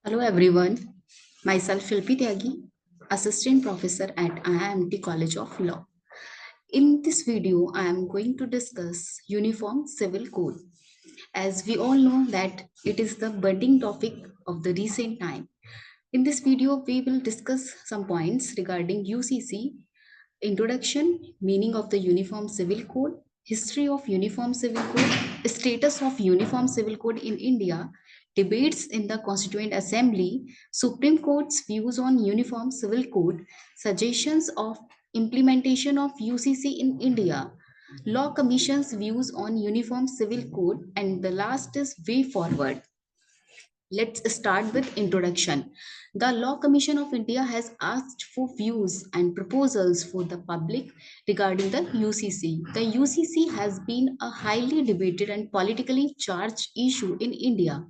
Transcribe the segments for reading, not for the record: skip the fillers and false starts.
Hello everyone, myself Shilpi Tyagi, Assistant Professor at IIMT College of Law. In this video, I am going to discuss Uniform Civil Code. As we all know that it is the budding topic of the recent time. In this video, we will discuss some points regarding UCC, introduction, meaning of the Uniform Civil Code, history of Uniform Civil Code, status of Uniform Civil Code in India, debates in the Constituent Assembly, Supreme Court's views on Uniform Civil Code, suggestions of implementation of UCC in India, Law Commission's views on Uniform Civil Code, and the last is way forward. Let's start with introduction. The Law Commission of India has asked for views and proposals for the public regarding the UCC. The UCC has been a highly debated and politically charged issue in India.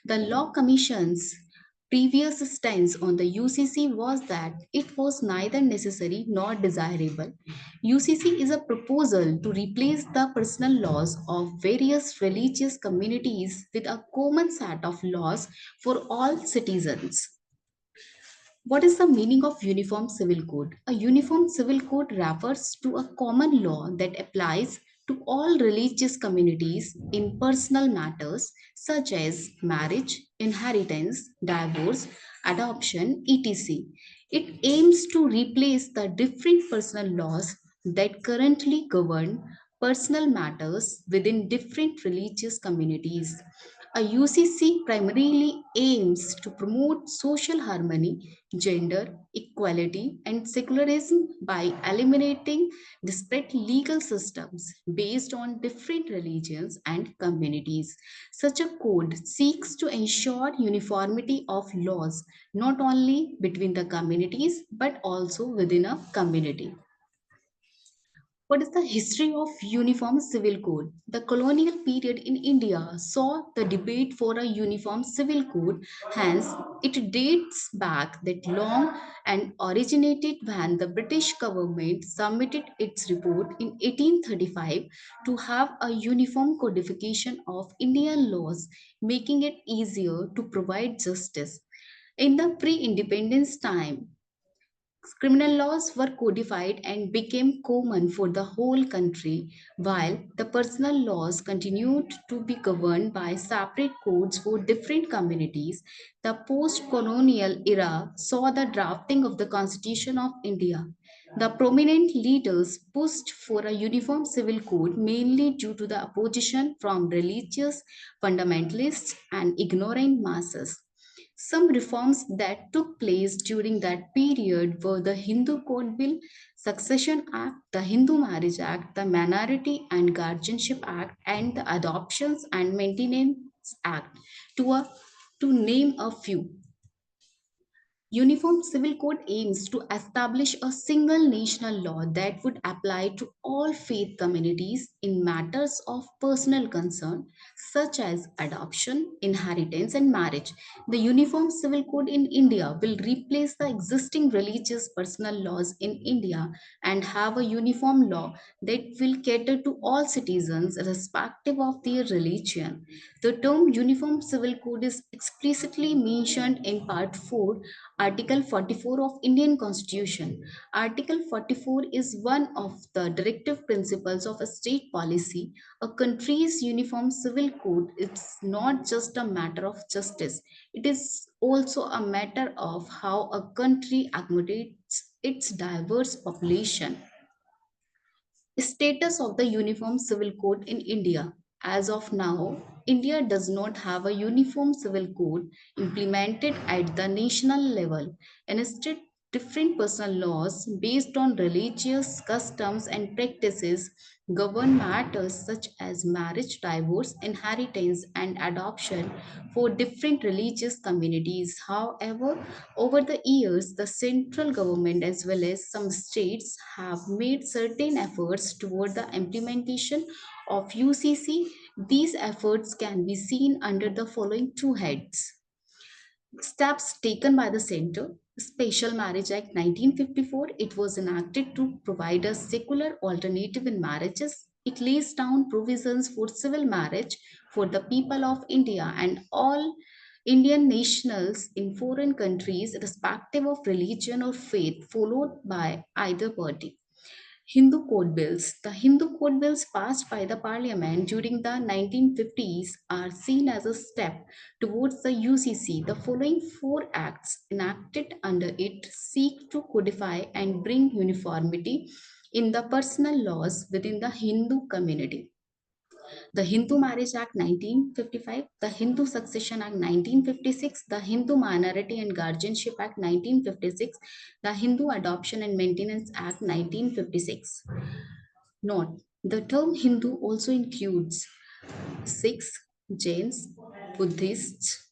The Law Commission's previous stance on the UCC was that it was neither necessary nor desirable. UCC is a proposal to replace the personal laws of various religious communities with a common set of laws for all citizens. What is the meaning of Uniform Civil Code? A Uniform Civil Code refers to a common law that applies to all religious communities in personal matters such as marriage, inheritance, divorce, adoption, etc. It aims to replace the different personal laws that currently govern personal matters within different religious communities. A UCC primarily aims to promote social harmony, gender equality, and secularism by eliminating disparate legal systems based on different religions and communities. Such a code seeks to ensure uniformity of laws not only between the communities but also within a community. What is the history of Uniform Civil Code? The colonial period in India saw the debate for a uniform civil code, hence, it dates back that long and originated when the British government submitted its report in 1835 to have a uniform codification of Indian laws, making it easier to provide justice. In the pre independence time, criminal laws were codified and became common for the whole country, while the personal laws continued to be governed by separate codes for different communities. The post colonial era saw the drafting of the Constitution of India. The prominent leaders pushed for a uniform civil code mainly due to the opposition from religious fundamentalists and ignorant masses. Some reforms that took place during that period were the Hindu Code Bill, Succession Act, the Hindu Marriage Act, the Minority and Guardianship Act, and the Adoptions and Maintenance Act, to name a few. Uniform Civil Code aims to establish a single national law that would apply to all faith communities in matters of personal concern, such as adoption, inheritance, and marriage. The Uniform Civil Code in India will replace the existing religious personal laws in India and have a uniform law that will cater to all citizens, irrespective of their religion. The term Uniform Civil Code is explicitly mentioned in Part 4, Article 44 of Indian Constitution. Article 44 is one of the directive principles of a state policy. A country's uniform civil code is not just a matter of justice. It is also a matter of how a country accommodates its diverse population. Status of the Uniform Civil Code in India. As of now, India does not have a uniform civil code implemented at the national level. Instead, different personal laws based on religious customs and practices govern matters such as marriage, divorce, inheritance, and adoption for different religious communities. However, over the years, the central government as well as some states have made certain efforts toward the implementation of UCC. These efforts can be seen under the following two heads. Steps taken by the center. Special Marriage Act 1954, it was enacted to provide a secular alternative in marriages. It lays down provisions for civil marriage for the people of India and all Indian nationals in foreign countries, irrespective of religion or faith, followed by either party. Hindu Code Bills. The Hindu Code Bills passed by the Parliament during the 1950s are seen as a step towards the UCC. The following four acts enacted under it seek to codify and bring uniformity in the personal laws within the Hindu community. The Hindu Marriage Act 1955, the Hindu Succession Act 1956, the Hindu Minority and Guardianship Act 1956, the Hindu Adoption and Maintenance Act 1956. Note, the term Hindu also includes Sikhs, Jains, Buddhists.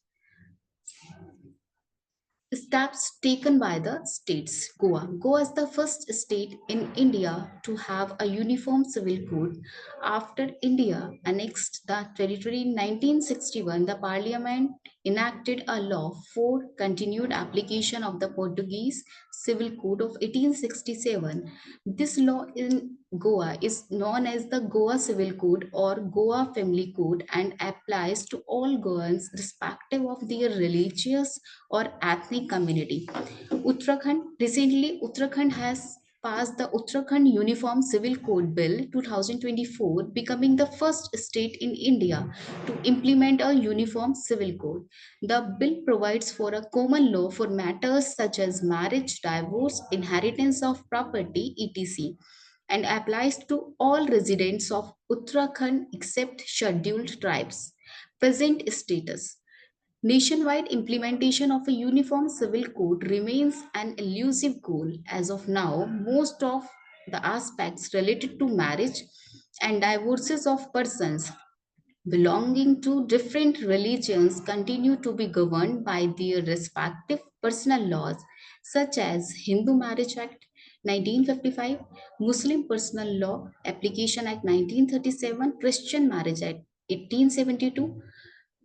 Steps taken by the states. Goa. Goa is the first state in India to have a uniform civil code. After India annexed the territory in 1961, the parliament enacted a law for continued application of the Portuguese Civil Code of 1867. This law in Goa is known as the Goa Civil Code or Goa Family Code and applies to all Goans irrespective of their religious or ethnic community. Uttarakhand has passed the Uttarakhand Uniform Civil Code Bill 2024, becoming the first state in India to implement a uniform civil code. The bill provides for a common law for matters such as marriage, divorce, inheritance of property, etc., and applies to all residents of Uttarakhand except scheduled tribes. Present status. Nationwide implementation of a uniform civil code remains an elusive goal. As of now, most of the aspects related to marriage and divorces of persons belonging to different religions continue to be governed by their respective personal laws, such as Hindu Marriage Act 1955, Muslim Personal Law Application Act 1937, Christian Marriage Act 1872,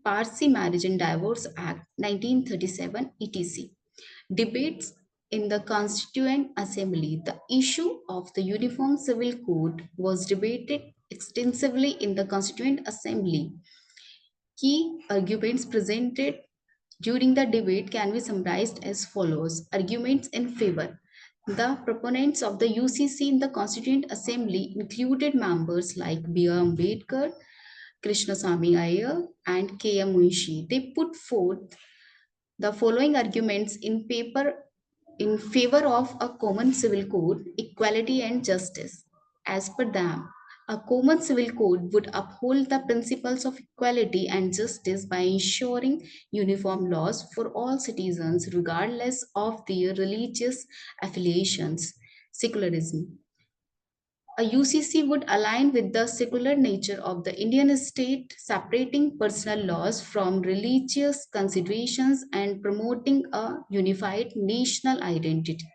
Parsi Marriage and Divorce Act 1937, etc. Debates in the Constituent Assembly. The issue of the Uniform Civil Code was debated extensively in the Constituent Assembly. Key arguments presented during the debate can be summarized as follows. Arguments in favor. The proponents of the UCC in the Constituent Assembly included members like B.R. Ambedkar, Krishnasamy Iyer, and K.M. Munshi. They put forth the following arguments in favor of a common civil code, equality, and justice. As per them, a common civil code would uphold the principles of equality and justice by ensuring uniform laws for all citizens, regardless of their religious affiliations. Secularism. A UCC would align with the secular nature of the Indian state, separating personal laws from religious considerations and promoting a unified national identity.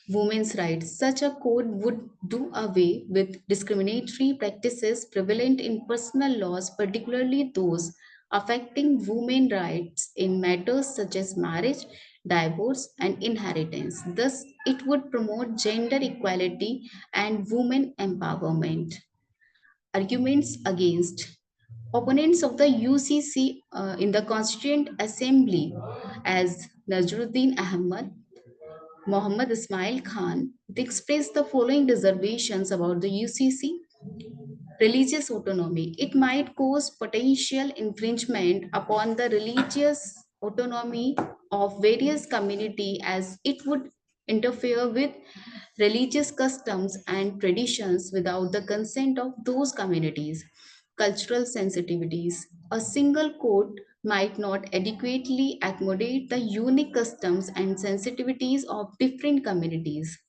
Women's rights. Such a code would do away with discriminatory practices prevalent in personal laws, particularly those affecting women's rights in matters such as marriage, divorce, and inheritance. Thus, it would promote gender equality and women empowerment. Arguments against. Opponents of the UCC in the Constituent Assembly as Najruddin Ahmad, Mohammad Ismail Khan, they expressed the following reservations about the UCC. Religious autonomy. It might cause potential infringement upon the religious autonomy of various communities as it would interfere with religious customs and traditions without the consent of those communities. Cultural sensitivities. A single code might not adequately accommodate the unique customs and sensitivities of different communities.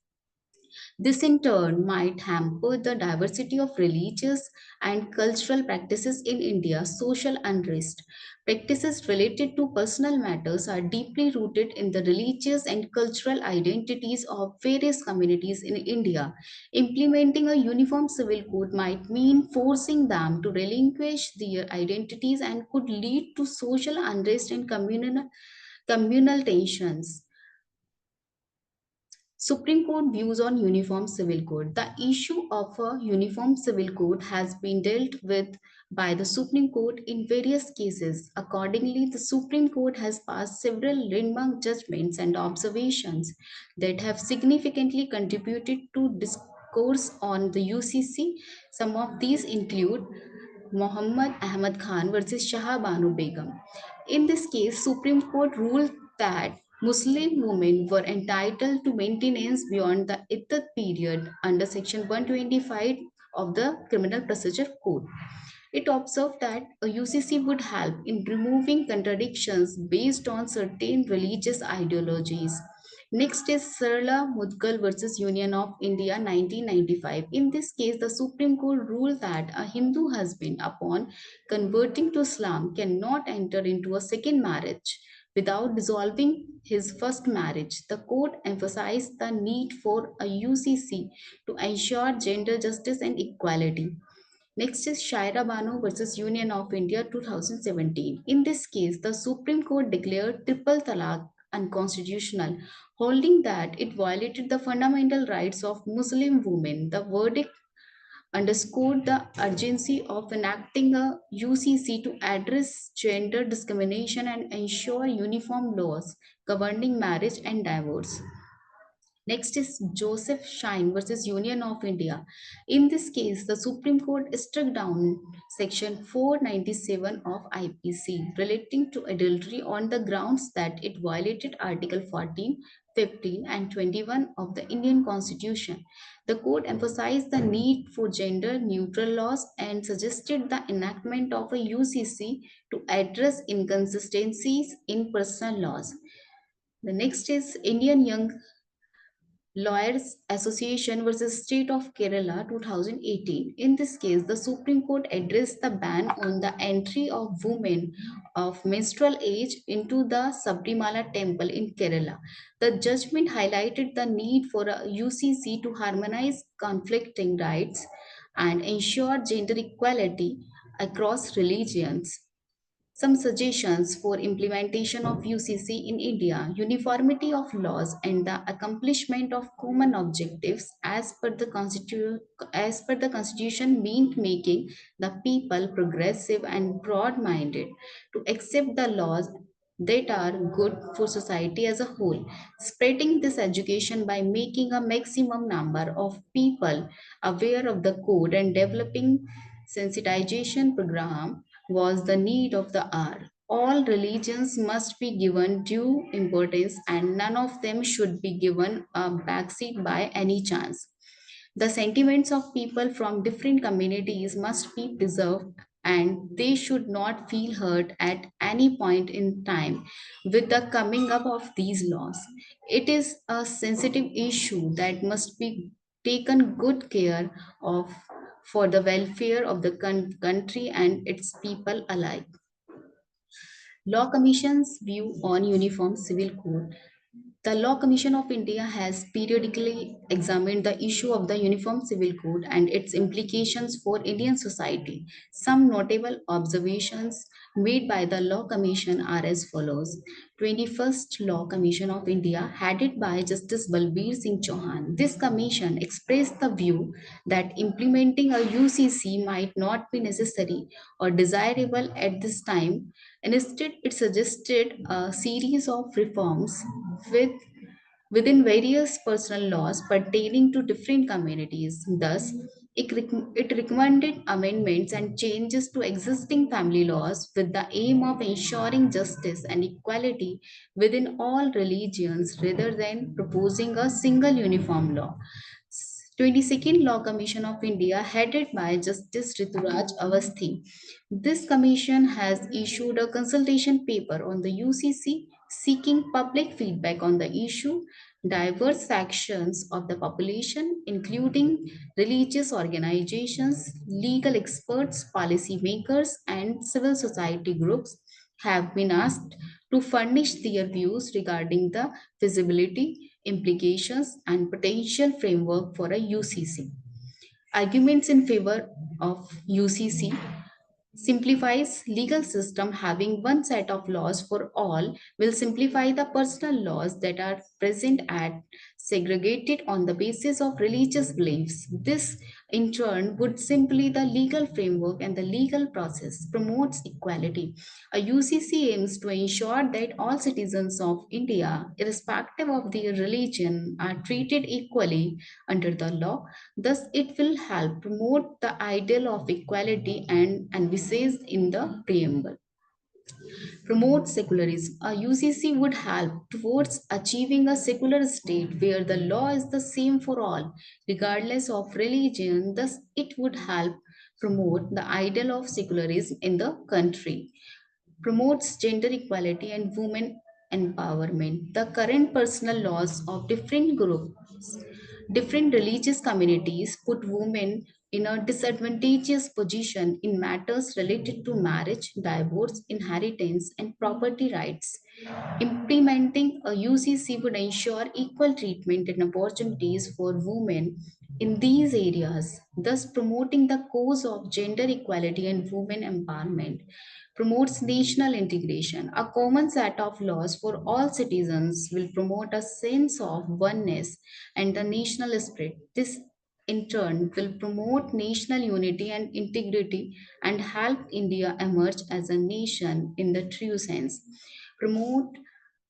This in turn might hamper the diversity of religious and cultural practices in India. Social unrest. Practices related to personal matters are deeply rooted in the religious and cultural identities of various communities in India. Implementing a uniform civil code might mean forcing them to relinquish their identities and could lead to social unrest and communal tensions. Supreme Court views on Uniform Civil Code. The issue of a Uniform Civil Code has been dealt with by the Supreme Court in various cases. Accordingly, the Supreme Court has passed several landmark judgments and observations that have significantly contributed to discourse on the UCC. Some of these include Muhammad Ahmad Khan versus Shah Banu Begum. In this case, Supreme Court ruled that Muslim women were entitled to maintenance beyond the iddat period under Section 125 of the Criminal Procedure Code. It observed that a UCC would help in removing contradictions based on certain religious ideologies. Next is Sarla Mudgal versus Union of India 1995. In this case, the Supreme Court ruled that a Hindu husband, upon converting to Islam, cannot enter into a second marriage without dissolving his first marriage. The court emphasized the need for a UCC to ensure gender justice and equality. Next is Shaira Banu versus Union of India 2017. In this case, the Supreme Court declared triple talaq unconstitutional, holding that it violated the fundamental rights of Muslim women. The verdict underscored the urgency of enacting a UCC to address gender discrimination and ensure uniform laws governing marriage and divorce. Next is Joseph Shine versus Union of India. In this case, the Supreme Court struck down Section 497 of IPC relating to adultery on the grounds that it violated Article 14, 15, and 21 of the Indian Constitution. The court emphasized the need for gender neutral laws and suggested the enactment of a UCC to address inconsistencies in personal laws. The next is Indian Young Lawyers Association versus State of Kerala 2018. In this case, the Supreme Court addressed the ban on the entry of women of menstrual age into the Sabrimala temple in Kerala. The judgment highlighted the need for a UCC to harmonize conflicting rights and ensure gender equality across religions. Some suggestions for implementation of UCC in India: uniformity of laws and the accomplishment of common objectives as per the Constitution meant making the people progressive and broad-minded to accept the laws that are good for society as a whole. Spreading this education by making a maximum number of people aware of the code and developing sensitization program was the need of the hour. All religions must be given due importance and none of them should be given a backseat by any chance. The sentiments of people from different communities must be preserved and they should not feel hurt at any point in time with the coming up of these laws. It is a sensitive issue that must be taken good care of for the welfare of the country and its people alike. Law Commission's view on Uniform Civil Code. The Law Commission of India has periodically examined the issue of the Uniform Civil Code and its implications for Indian society. Some notable observations made by the Law Commission are as follows. 21st Law Commission of India, headed by Justice Balbir Singh Chauhan. This commission expressed the view that implementing a UCC might not be necessary or desirable at this time. Instead, it suggested a series of reforms with within various personal laws pertaining to different communities. Thus, it recommended amendments and changes to existing family laws with the aim of ensuring justice and equality within all religions rather than proposing a single uniform law. 22nd Law Commission of India, headed by Justice Rituraj Avasthi. This commission has issued a consultation paper on the UCC seeking public feedback on the issue. Diverse sections of the population, including religious organizations, legal experts, policymakers, and civil society groups, have been asked to furnish their views regarding the feasibility, implications, and potential framework for a UCC. Arguments in favor of UCC: simplifies legal system. Having one set of laws for all will simplify the personal laws that are present at segregated on the basis of religious beliefs. This, in turn, would simply the legal framework and the legal process promotes equality. A UCC aims to ensure that all citizens of India, irrespective of their religion, are treated equally under the law. Thus, it will help promote the ideal of equality and envisaged in the preamble. Promote secularism. A UCC would help towards achieving a secular state where the law is the same for all, regardless of religion. Thus, it would help promote the ideal of secularism in the country. Promotes gender equality and women empowerment. The current personal laws of different groups, different religious communities put women in a disadvantageous position in matters related to marriage, divorce, inheritance, and property rights. Implementing a UCC would ensure equal treatment and opportunities for women in these areas, thus promoting the cause of gender equality and women empowerment. Promotes national integration. A common set of laws for all citizens will promote a sense of oneness and the national spirit. This in turn will promote national unity and integrity and help India emerge as a nation in the true sense. Promote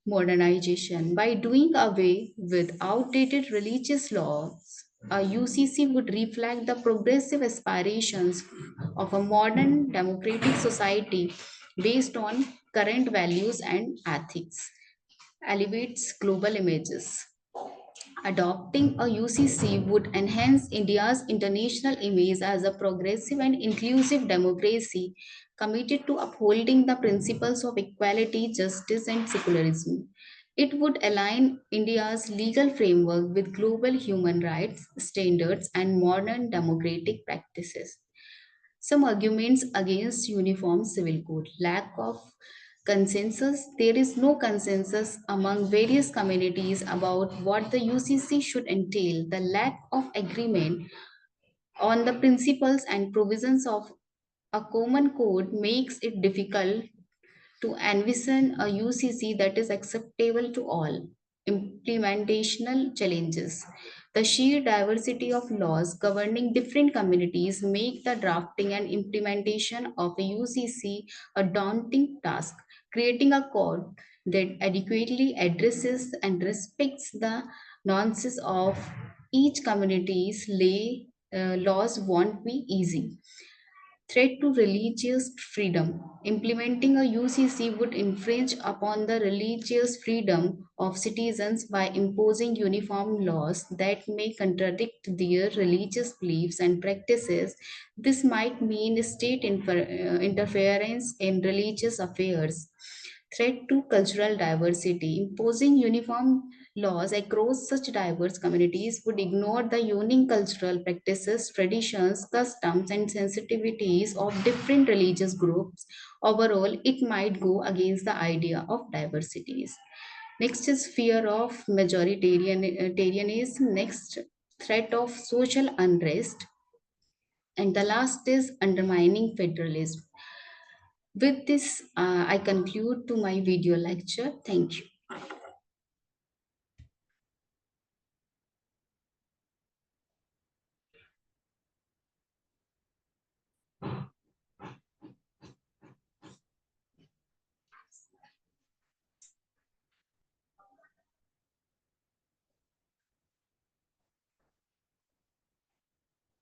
modernization. By doing away with outdated religious laws, a UCC would reflect the progressive aspirations of a modern democratic society based on current values and ethics. Elevates global images. Adopting a UCC would enhance India's international image as a progressive and inclusive democracy committed to upholding the principles of equality, justice, and secularism. It would align India's legal framework with global human rights standards and modern democratic practices. Some arguments against uniform civil code. Lack of consensus. There is no consensus among various communities about what the UCC should entail. The lack of agreement on the principles and provisions of a common code makes it difficult to envision a UCC that is acceptable to all. Implementational challenges. The sheer diversity of laws governing different communities make the drafting and implementation of a UCC a daunting task. Creating a code that adequately addresses and respects the nuances of each community's laws won't be easy. Threat to religious freedom. Implementing a UCC would infringe upon the religious freedom of citizens by imposing uniform laws that may contradict their religious beliefs and practices. This might mean state interference in religious affairs. Threat to cultural diversity. Imposing uniform laws across such diverse communities would ignore the unique cultural practices, traditions, customs, and sensitivities of different religious groups. Overall, it might go against the idea of diversities. Next is fear of majoritarianism. Next, threat of social unrest. And the last is undermining federalism. With this, I conclude to my video lecture. Thank you.